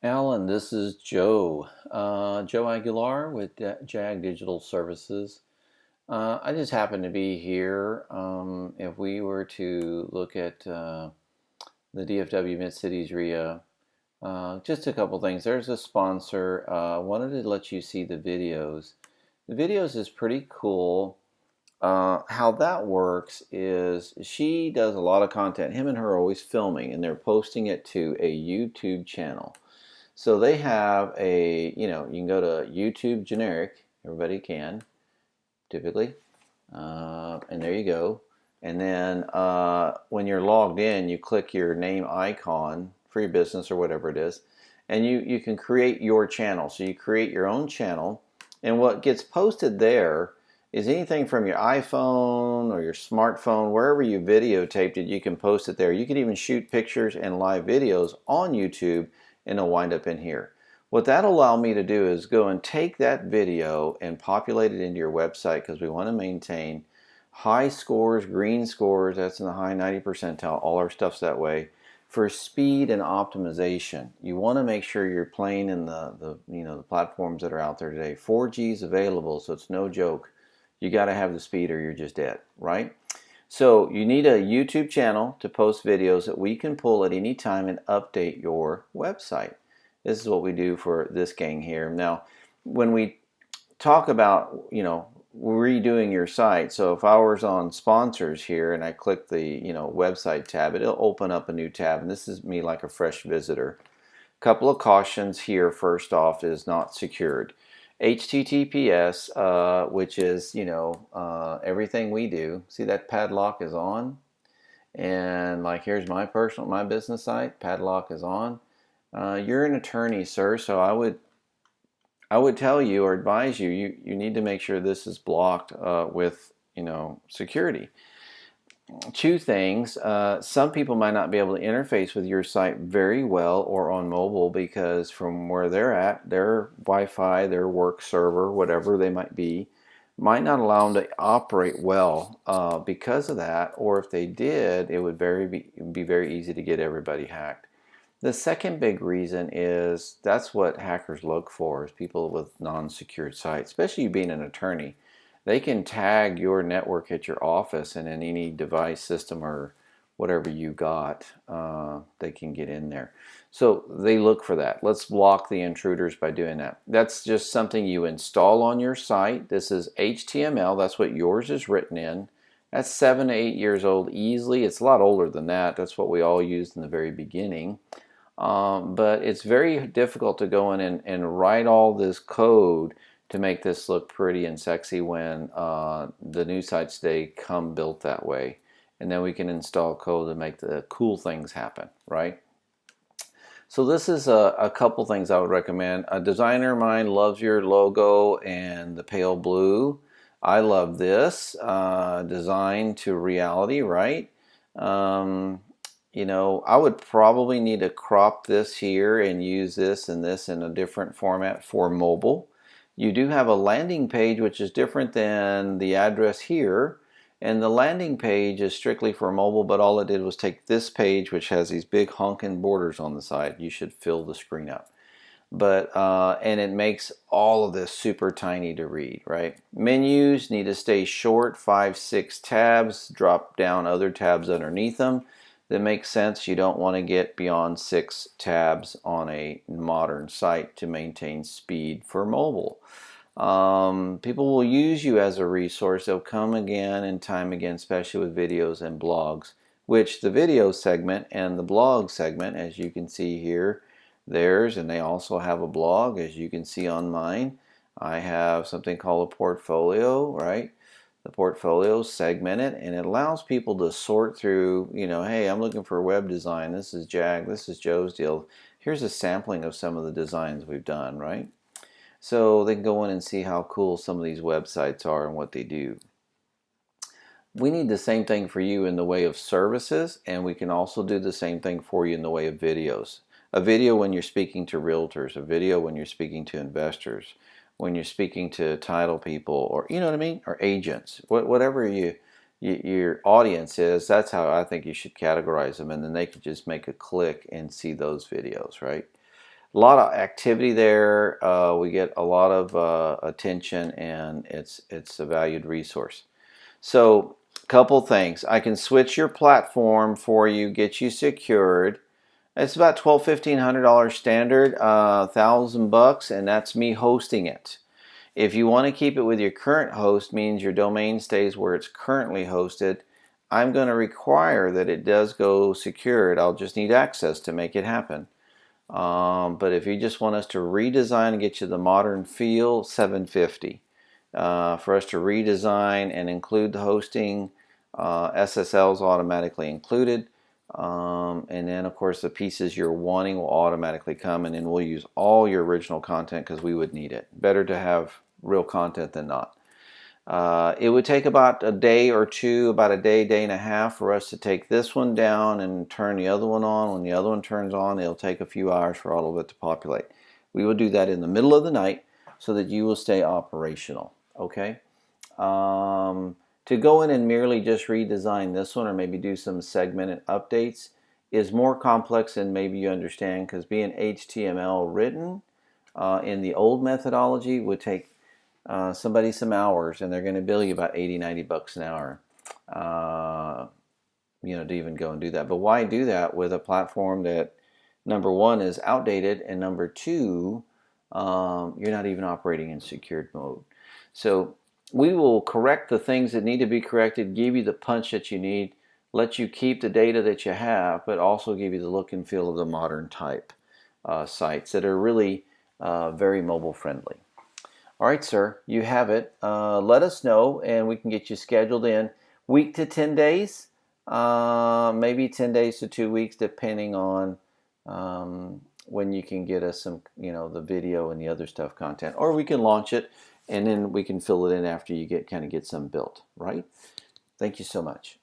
Alan, this is Joe. Joe Aguilar with JAG Digital Services. I just happen to be here. If we were to look at the DFW Mid-Cities RIA, just a couple things. There's a sponsor. Wanted to let you see the videos. The videos is pretty cool. How that works is she does a lot of content. Him and her are always filming, and they're posting it to a YouTube channel. So they have you can go to YouTube generic, everybody can, typically, and there you go. And then when you're logged in, you click your name icon for your business or whatever it is, and you can create your channel. So you create your own channel, and what gets posted there is anything from your iPhone or your smartphone, wherever you videotaped it, you can post it there. You can even shoot pictures and live videos on YouTube, and it'll wind up in here. What that'll allow me to do is go and take that video and populate it into your website, because we want to maintain high scores, green scores, that's in the high 90 percentile, all our stuff's that way. For speed and optimization, you want to make sure you're playing in the platforms that are out there today. 4G is available, so it's no joke. You got to have the speed or you're just dead, right? So you need a YouTube channel to post videos that we can pull at any time and update your website. This is what we do for this gang here. Now, when we talk about, redoing your site, so if I was on sponsors here and I click the, website tab, it'll open up a new tab, and this is me like a fresh visitor. Couple of cautions here. First off, is not secured. HTTPS, which is, everything we do. See, that padlock is on, and like here's my business site. Padlock is on. You're an attorney, sir, so I would tell you or advise you, you need to make sure this is blocked with, security. Two things. Some people might not be able to interface with your site very well or on mobile, because from where they're at, their Wi-Fi, their work server, whatever they might be, might not allow them to operate well because of that. Or if they did, it would be very easy to get everybody hacked. The second big reason is that's what hackers look for, is people with non-secured sites, especially you being an attorney. They can tag your network at your office, and in any device, system, or whatever you got, they can get in there. So they look for that. Let's block the intruders by doing that. That's just something you install on your site. This is HTML. That's what yours is written in. That's 7 to 8 years old easily. It's a lot older than that. That's what we all used in the very beginning. But it's very difficult to go in and write all this code to make this look pretty and sexy when the new sites today come built that way. And then we can install code to make the cool things happen, right? So this is a couple things I would recommend. A designer of mine loves your logo and the pale blue. I love this. Design to reality, right? I would probably need to crop this here and use this and this in a different format for mobile. You do have a landing page, which is different than the address here, and the landing page is strictly for mobile, but all it did was take this page, which has these big honking borders on the side. You should fill the screen up. But and it makes all of this super tiny to read, right? Menus need to stay short, 5, 6 tabs. Drop down other tabs underneath them. That makes sense. You don't want to get beyond 6 tabs on a modern site to maintain speed for mobile. People will use you as a resource. They'll come again and time again, especially with videos and blogs, which the video segment and the blog segment, as you can see here, theirs, and they also have a blog, as you can see on mine. I have something called a portfolio, right? The portfolio is segmented, and it allows people to sort through, hey, I'm looking for web design. This is Jag, this is Joe's deal. Here's a sampling of some of the designs we've done, right? So they can go in and see how cool some of these websites are and what they do. We need the same thing for you in the way of services, and we can also do the same thing for you in the way of videos. A video when you're speaking to realtors, a video when you're speaking to investors, when you're speaking to title people, or you know what I mean, or agents, whatever your audience is. That's how I think you should categorize them, and then they can just make a click and see those videos, right? a lot of activity there. We get a lot of attention, and it's a valued resource. So, couple things. I can switch your platform for you, get you secured. It's about $1,200-$1,500 standard, $1,000, and that's me hosting it. If you want to keep it with your current host, means your domain stays where it's currently hosted, I'm going to require that it does go secured. I'll just need access to make it happen. But if you just want us to redesign and get you the modern feel, $750. For us to redesign and include the hosting, SSL is automatically included. And then of course the pieces you're wanting will automatically come, and then we'll use all your original content because we would need it. Better to have real content than not. It would take about a day or two, about a day, day and a half for us to take this one down and turn the other one on. When the other one turns on, it'll take a few hours for all of it to populate. We will do that in the middle of the night so that you will stay operational. Okay? To go in and merely just redesign this one or maybe do some segmented updates is more complex than maybe you understand, because being HTML written in the old methodology would take somebody some hours, and they're going to bill you about $80-$90 an hour, to even go and do that. But why do that with a platform that, number one, is outdated, and number two, you're not even operating in secured mode? So we will correct the things that need to be corrected, give you the punch that you need, let you keep the data that you have, but also give you the look and feel of the modern type sites that are really very mobile friendly. All right, sir, you have it. Let us know, and we can get you scheduled in week to 10 days, maybe 10 days to 2 weeks, depending on when you can get us some, the video and the other stuff content. Or we can launch it, and then we can fill it in after you get some built, right? Thank you so much.